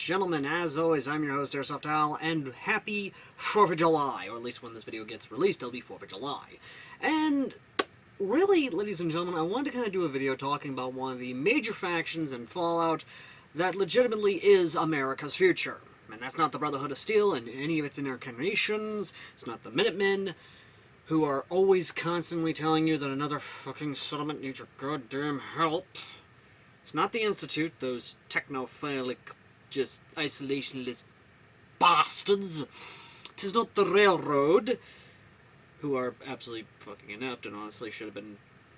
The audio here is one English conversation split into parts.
gentlemen, as always, I'm your host, AirsoftAL, and happy 4th of July, or at least when this video gets released, it'll be 4th of July. And really, ladies and gentlemen, I wanted to kind of do a video talking about one of the major factions in Fallout that legitimately is America's future. And that's not the Brotherhood of Steel and any of its incarnations. It's not the Minutemen, who are always constantly telling you that another fucking settlement needs your goddamn help. It's not the Institute, those technophilic, just isolationist bastards. It is not the Railroad, who are absolutely fucking inept and honestly should have been,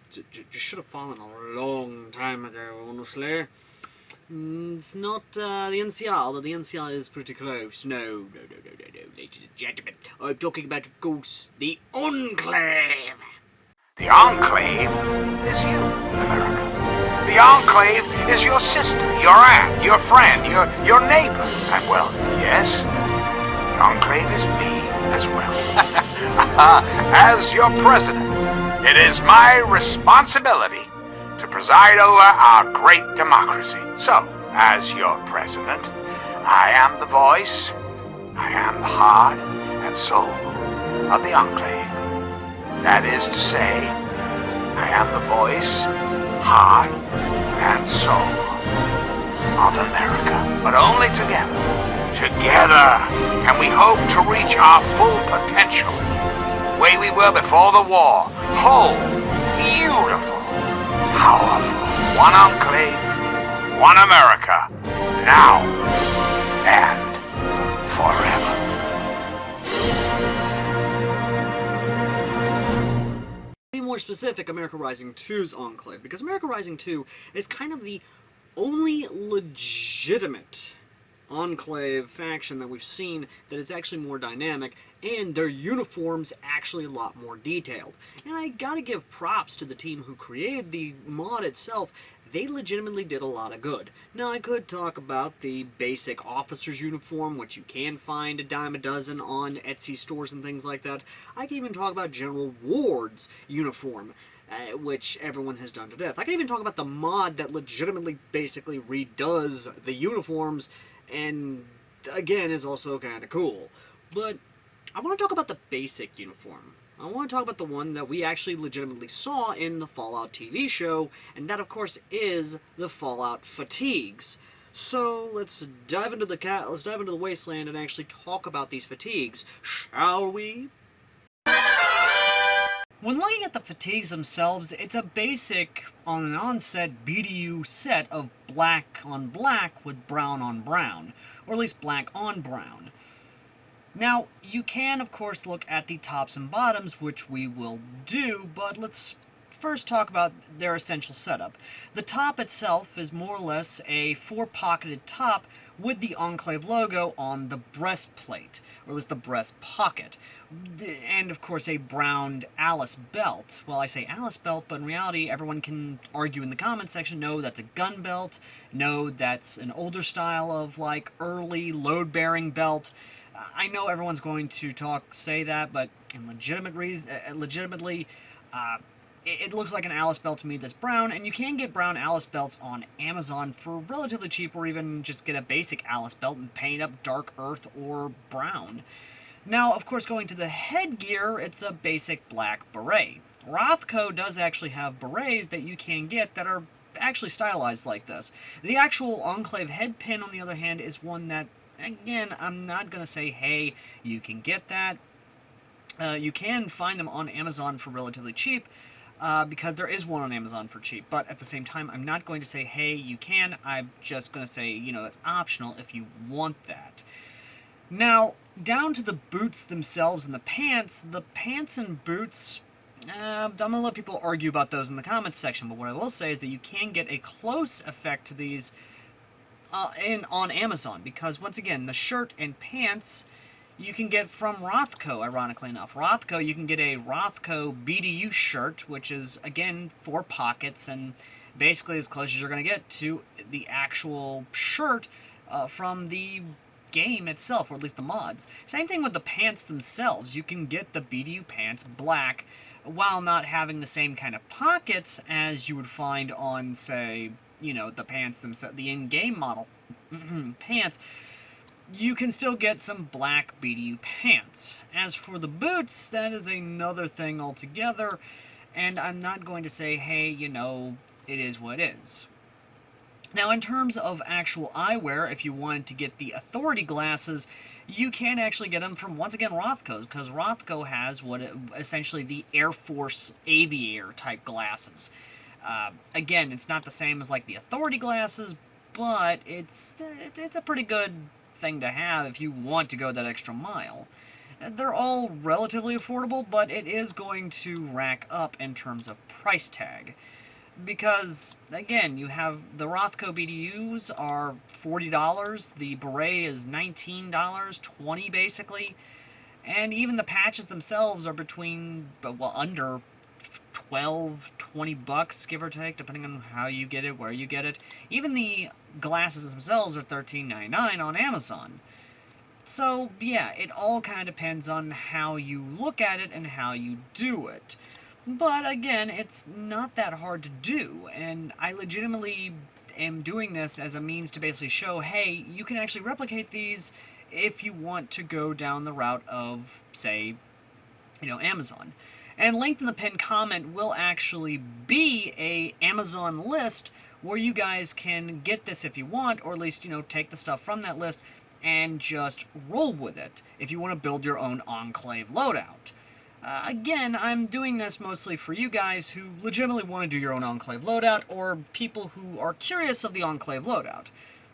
just should have fallen a long time ago, honestly. It's not the NCR, although the NCR is pretty close. No, ladies and gentlemen. I'm talking about, of course, the Enclave. The Enclave is you, America. The Enclave is your sister, your aunt, your friend, your neighbor. And well, yes, the Enclave is me as well. As your president, it is my responsibility to preside over our great democracy. So, as your president, I am the voice, I am the heart and soul of the Enclave. That is to say, I am the voice, heart, and soul of America. But only together. Together can we hope to reach our full potential, the way we were before the war. Whole, beautiful, powerful. One Enclave, one America, now and forever. Be more specific, America Rising 2's Enclave, because America Rising 2 is kind of the only legitimate Enclave faction that we've seen that is actually more dynamic, and their uniforms actually a lot more detailed. And I gotta give props to the team who created the mod itself. They legitimately did a lot of good. Now, I could talk about the basic officer's uniform, which you can find a dime a dozen on Etsy stores and things like that. I can even talk about General Ward's uniform, which everyone has done to death. I can even talk about the mod that legitimately basically redoes the uniforms, and again, is also kind of cool. But I want to talk about the basic uniform. I want to talk about the one that we actually legitimately saw in the Fallout TV show, and that, of course, is the Fallout fatigues. So let's dive into the wasteland and actually talk about these fatigues, shall we? When looking at the fatigues themselves, it's a basic on an onset BDU set of black on black with brown on brown, or at least black on brown. Now, you can, of course, look at the tops and bottoms, which we will do, but let's first talk about their essential setup. The top itself is more or less a four-pocketed top with the Enclave logo on the breastplate, or at least the breast pocket. And, of course, a browned Alice belt. Well, I say Alice belt, but in reality, everyone can argue in the comment section, no, that's a gun belt, no, that's an older style of, like, early load-bearing belt. I know everyone's going to say that, but in legitimately, it looks like an Alice belt to me that's brown, and you can get brown Alice belts on Amazon for relatively cheap, or even just get a basic Alice belt and paint up dark earth or brown. Now, of course, going to the headgear, it's a basic black beret. Rothko does actually have berets that you can get that are actually stylized like this. The actual Enclave head pin, on the other hand, is one that, again, I'm not going to say, hey, you can get that. You can find them on Amazon for relatively cheap, because there is one on Amazon for cheap. But at the same time, I'm not going to say, hey, you can. I'm just going to say, you know, that's optional if you want that. Now, down to the boots themselves and the pants and boots, I'm going to let people argue about those in the comments section, but what I will say is that you can get a close effect to these on Amazon, because once again, the shirt and pants you can get from Rothko, ironically enough. Rothko, you can get a Rothko BDU shirt, which is, again, 4 pockets, and basically as close as you're going to get to the actual shirt from the game itself, or at least the mods. Same thing with the pants themselves. You can get the BDU pants black while not having the same kind of pockets as you would find on, say, you know, the pants themselves, the in-game model pants, you can still get some black BDU pants. As for the boots, that is another thing altogether, and I'm not going to say, hey, you know, it is what it is. Now, in terms of actual eyewear, if you wanted to get the Authority glasses, you can actually get them from, once again, Rothko, because Rothko has essentially the Air Force Aviator type glasses. Again, it's not the same as like the Authority glasses, but it's a pretty good thing to have if you want to go that extra mile. They're all relatively affordable, but it is going to rack up in terms of price tag. Because, again, you have the Rothko BDUs are $40, the Beret is $19, $20 basically, and even the patches themselves are between, well, under 12, 20 bucks, give or take, depending on how you get it, where you get it. Even the glasses themselves are $13.99 on Amazon. So, yeah, it all kind of depends on how you look at it and how you do it. But, again, it's not that hard to do, and I legitimately am doing this as a means to basically show, hey, you can actually replicate these if you want to go down the route of, say, Amazon. And linked in the pinned comment will actually be a Amazon list where you guys can get this if you want, or at least, take the stuff from that list and just roll with it if you want to build your own Enclave loadout. Again, I'm doing this mostly for you guys who legitimately want to do your own Enclave loadout, or people who are curious of the Enclave loadout.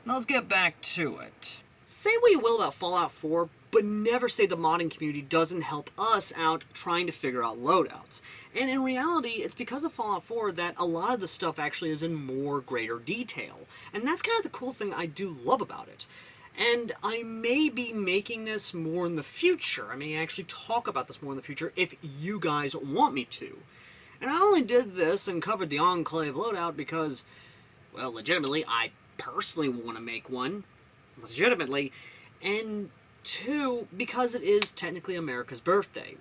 Now let's get back to it. Say what you will about Fallout 4, but never say the modding community doesn't help us out trying to figure out loadouts. And in reality, it's because of Fallout 4 that a lot of the stuff actually is in more greater detail. And that's kind of the cool thing I do love about it. And I may be making this more in the future. I may actually talk about this more in the future if you guys want me to. And I only did this and covered the Enclave loadout because, well, legitimately, I personally want to make one. Legitimately. And two, because it is technically America's birthday.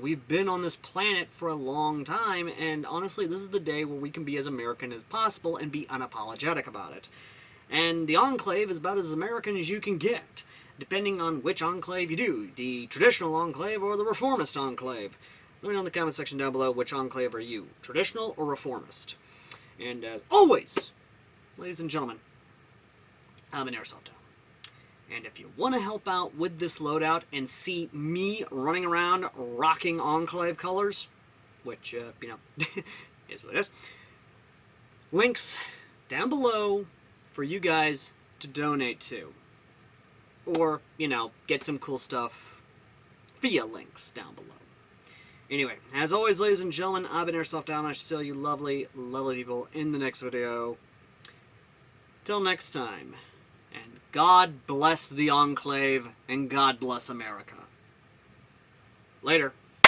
We've been on this planet for a long time, and honestly, this is the day where we can be as American as possible and be unapologetic about it. And the Enclave is about as American as you can get, depending on which Enclave you do, the traditional Enclave or the reformist Enclave. Let me know in the comment section down below which Enclave are you, traditional or reformist. And as always, ladies and gentlemen, I'm an AirsoftAL. And if you want to help out with this loadout and see me running around rocking Enclave colors, which, is what it is, links down below for you guys to donate to. Or, get some cool stuff via links down below. Anyway, as always, ladies and gentlemen, I've been AirsoftAL, and I shall see you lovely, lovely people in the next video. Till next time, and God bless the Enclave, and God bless America. Later.